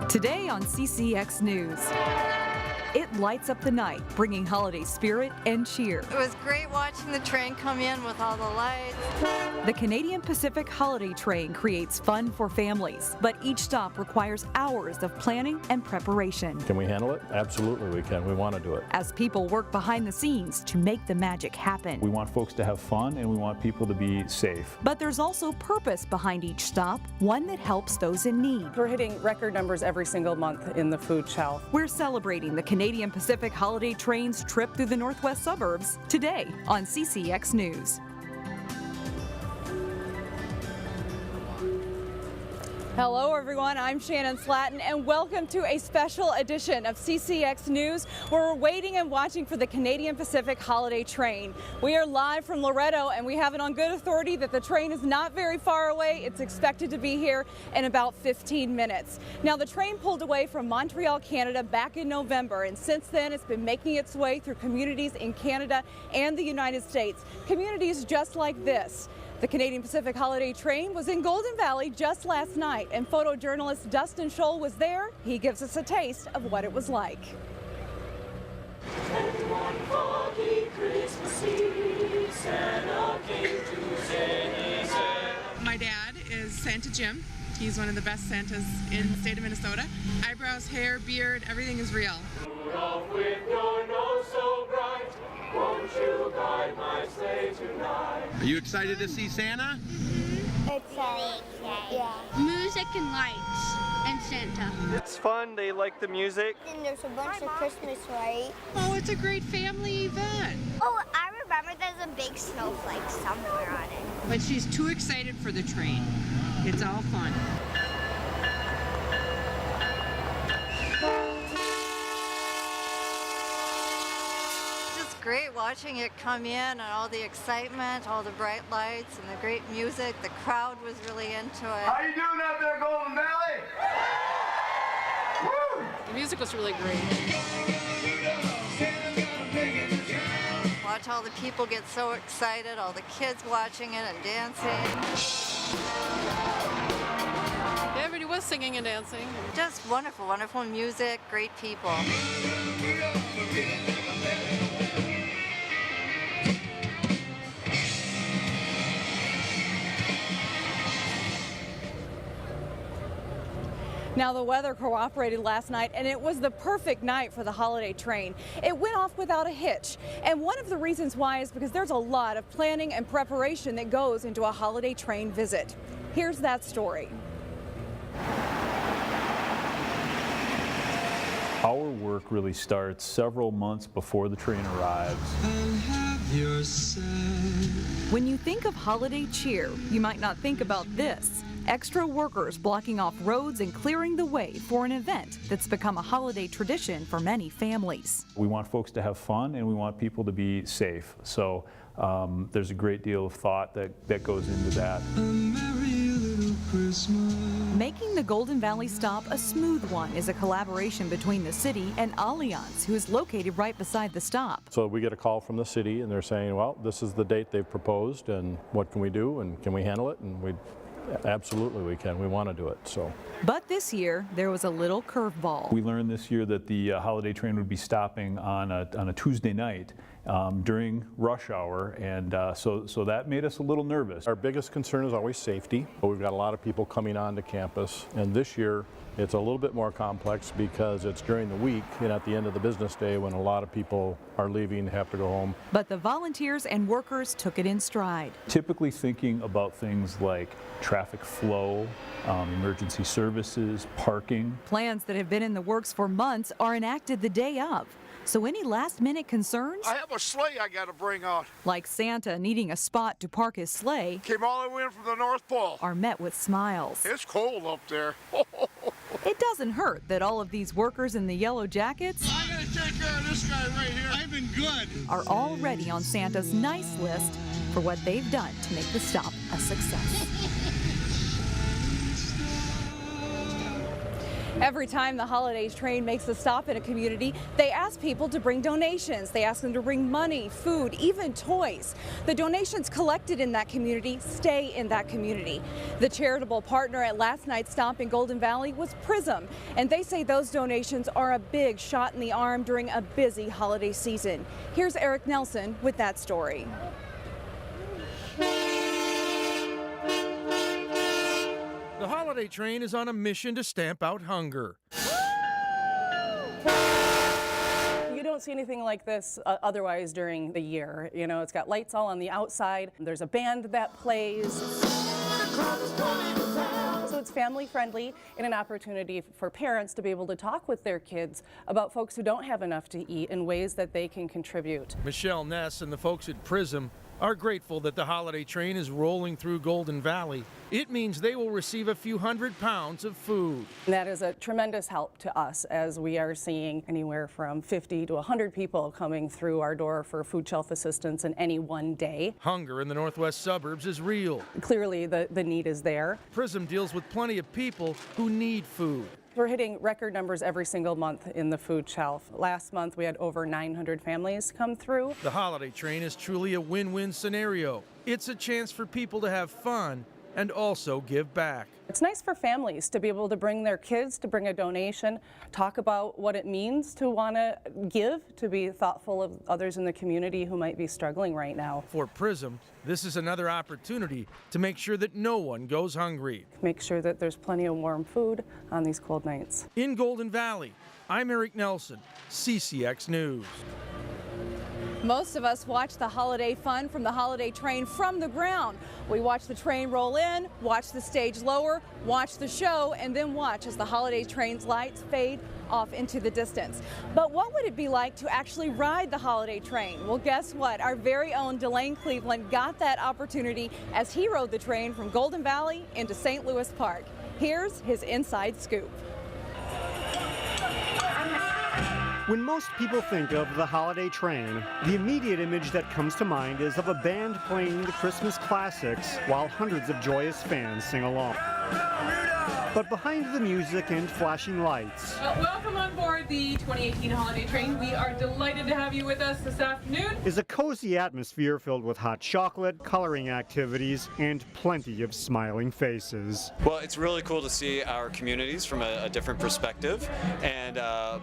Today on CCX News. It lights up the night, bringing holiday spirit and cheer. It was great watching the train come in with all the lights. The Canadian Pacific Holiday Train creates fun for families, but each stop requires hours of planning and preparation. Can we handle it? Absolutely we can. We want to do it. As people work behind the scenes to make the magic happen. We want folks to have fun and we want people to be safe. But there's also purpose behind each stop, one that helps those in need. We're hitting record numbers every single month in the food shelf. We're celebrating the Canadian Pacific Holiday Train's trip through the Northwest Suburbs today on CCX News. Hello everyone, I'm Shannon SLATTON and welcome to a special edition of CCX News where we're waiting and watching for the Canadian Pacific Holiday Train. We are live from Loretto and we have it on good authority that the train is not very far away. It's expected to be here in about 15 minutes. Now the train pulled away from Montreal, Canada back in November, and since then it's been making its way through communities in Canada and the United States. Communities just like this. The Canadian Pacific Holiday Train was in Golden Valley just last night, and photojournalist Dustin Scholl was there. He gives us a taste of what it was like. And one foggy Christmas Eve, Santa came to say, My dad is Santa Jim. He's one of the best Santas in the state of Minnesota. Eyebrows, hair, beard, everything is real. Rudolph, with your nose so bright, won't you guide my sleigh tonight? Are you excited to see Santa? It's exciting, yeah. Music and lights and Santa. It's fun, they like the music. And there's a bunch of Christmas lights. Oh, it's a great family event. Oh, I remember there's a big snowflake somewhere on it. But she's too excited for the train. It's all fun. Great watching it come in and all the excitement, all the bright lights and the great music. The crowd was really into it. How you doing out there, Golden Valley? Woo! The music was really great. Watch all the people get so excited, all the kids watching it and dancing. Everybody was singing and dancing. Just wonderful, wonderful music, great people. Now the weather cooperated last night and it was the perfect night for the holiday train. It went off without a hitch, and one of the reasons why is because there's a lot of planning and preparation that goes into a holiday train visit. Here's that story. Our work really starts several months before the train arrives. When you think of holiday cheer, you might not think about this. Extra workers blocking off roads and clearing the way for an event that's become a holiday tradition for many families. We want folks to have fun and we want people to be safe. So there's a great deal of thought that goes into that. Making the Golden Valley stop a smooth one is a collaboration between the city and Allianz, who is located right beside the stop. So we get a call from the city and they're saying, well, this is the date they've proposed and what can we do and can we handle it? And absolutely we can. We want to do it. So. But this year there was a little curveball. We learned this year that the holiday train would be stopping on a Tuesday night during rush hour, and so that made us a little nervous. Our biggest concern is always safety. We've got a lot of people coming onto campus, and this year it's a little bit more complex because it's during the week and at the end of the business day when a lot of people are leaving, have to go home. But the volunteers and workers took it in stride. Typically thinking about things like traffic flow, emergency services, parking. Plans that have been in the works for months are enacted the day of. So any last-minute concerns? I have a sleigh I got to bring out. Like Santa needing a spot to park his sleigh. Came all the way in from the North Pole. Are met with smiles. It's cold up there. It doesn't hurt that all of these workers in the yellow jackets I got to take care of this guy right here. I've been good. are already on Santa's nice list for what they've done to make the stop a success. Every time the holidays train makes a stop in a community, they ask people to bring donations. They ask them to bring money, food, even toys. The donations collected in that community stay in that community. The charitable partner at last night's stop in Golden Valley was Prism, and they say those donations are a big shot in the arm during a busy holiday season. Here's Eric Nelson with that story. The holiday train is on a mission to stamp out hunger. You don't see anything like this otherwise during the year. You know, it's got lights all on the outside. There's a band that plays. So it's family friendly and an opportunity for parents to be able to talk with their kids about folks who don't have enough to eat and ways that they can contribute. Michelle Ness and the folks at Prism are grateful that the holiday train is rolling through Golden Valley. It means they will receive a few £100 of food. And that is a tremendous help to us as we are seeing anywhere from 50 to 100 people coming through our door for food shelf assistance in any one day. Hunger in the northwest suburbs is real. Clearly the need is there. Prism deals with plenty of people who need food. We're hitting record numbers every single month in the food shelf. Last month we had over 900 families come through. The holiday train is truly a win-win scenario. It's a chance for people to have fun and also give back. It's nice for families to be able to bring their kids, to bring a donation, talk about what it means to want to give, to be thoughtful of others in the community who might be struggling right now. For Prism, this is another opportunity to make sure that no one goes hungry. Make sure that there's plenty of warm food on these cold nights. In Golden Valley, I'm Eric Nelson, CCX News. Most of us watch the holiday fun from the holiday train from the ground. We watch the train roll in, watch the stage lower, watch the show, and then watch as the holiday train's lights fade off into the distance. But what would it be like to actually ride the holiday train? Well, guess what? Our very own Delane Cleveland got that opportunity as he rode the train from Golden Valley into St. Louis Park. Here's his inside scoop. When most people think of the holiday train, the immediate image that comes to mind is of a band playing the Christmas classics while hundreds of joyous fans sing along. But behind the music and flashing lights, welcome on board the 2018 holiday train. We are delighted to have you with us this afternoon. Is a cozy atmosphere filled with hot chocolate, coloring activities, and plenty of smiling faces. Well, it's really cool to see our communities from a different perspective, and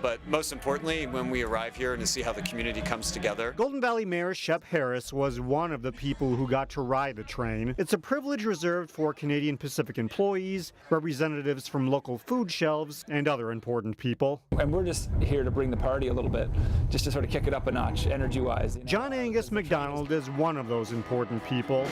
but most importantly, when we arrive here and to see how the community comes together. Golden Valley Mayor SHEP Harris was one of the people who got to ride the train. It's a privilege reserved for Canadian Pacific employees, representatives from local food shelves, and other important people. And we're just here to bring the party a little bit, just to sort of kick it up a notch, energy-wise. You know? JOHN-ANGUS MacDonald is one of those important people.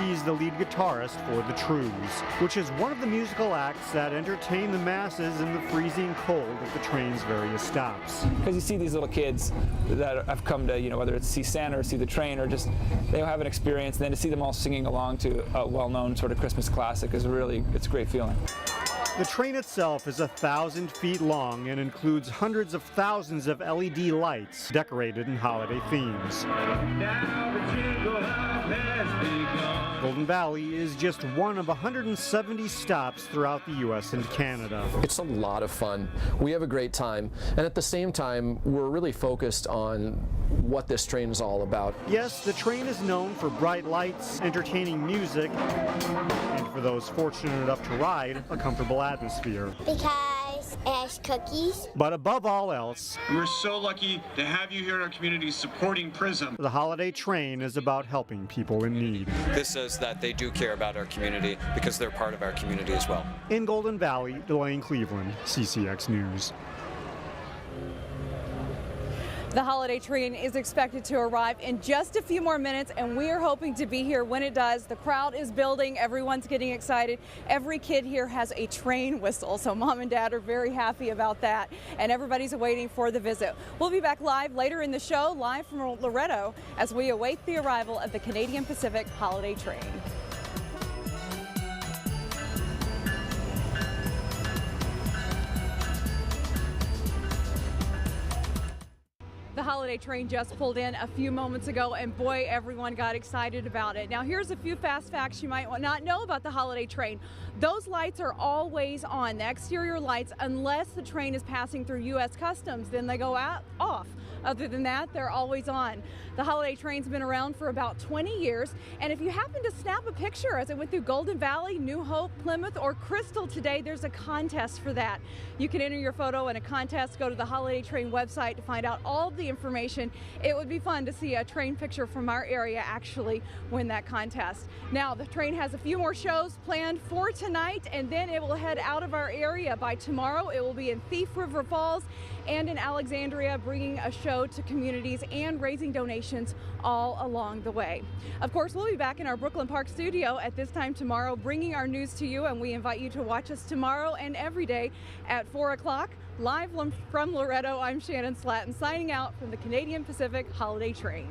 He's the lead guitarist for the TREWS, which is one of the musical acts that entertain the masses in the freezing cold at the train's various stops. Because you see these little kids that have come to, you know, whether it's see Santa or see the train or just they have an experience, and then to see them all singing along to a well-known sort of Christmas classic is really, it's a great feeling. The train itself is 1,000 feet long and includes hundreds of thousands of LED lights decorated in holiday themes. Golden Valley is just one of 170 stops throughout the U.S. and Canada. It's a lot of fun. We have a great time, and at the same time, we're really focused on what this train is all about. Yes, the train is known for bright lights, entertaining music, and for those fortunate enough to ride, a comfortable atmosphere. Because it has cookies. But above all else, we're so lucky to have you here in our community supporting Prism. The holiday train is about helping people in need. This says that they do care about our community because they're part of our community as well. In Golden Valley, Delane Cleveland, CCX News. The holiday train is expected to arrive in just a few more minutes, and we are hoping to be here when it does. The crowd is building. Everyone's getting excited. Every kid here has a train whistle, so mom and dad are very happy about that, and everybody's waiting for the visit. We'll be back live later in the show, live from Loretto, as we await the arrival of the Canadian Pacific holiday train. The holiday train just pulled in a few moments ago, and boy, everyone got excited about it. Now, here's a few fast facts you might not know about the holiday train. Those lights are always on, the exterior lights, unless the train is passing through U.S. Customs, then they go off. Other than that, they're always on. The holiday train's been around for about 20 years, and if you happen to snap a picture as it went through Golden Valley, New Hope, Plymouth, or Crystal today, there's a contest for that. You can enter your photo in a contest. Go to the Holiday Train website to find out all of the information. It would be fun to see a train picture from our area actually win that contest. Now, the train has a few more shows planned for tonight, and then it will head out of our area. By tomorrow, it will be in Thief River Falls and in Alexandria, bringing a show to communities and raising donations all along the way. Of course, we'll be back in our Brooklyn Park studio at this time tomorrow, bringing our news to you, and we invite you to watch us tomorrow and every day at 4 o'clock. Live from Loretto, I'm Shannon Slatton, signing out from the Canadian Pacific Holiday Train.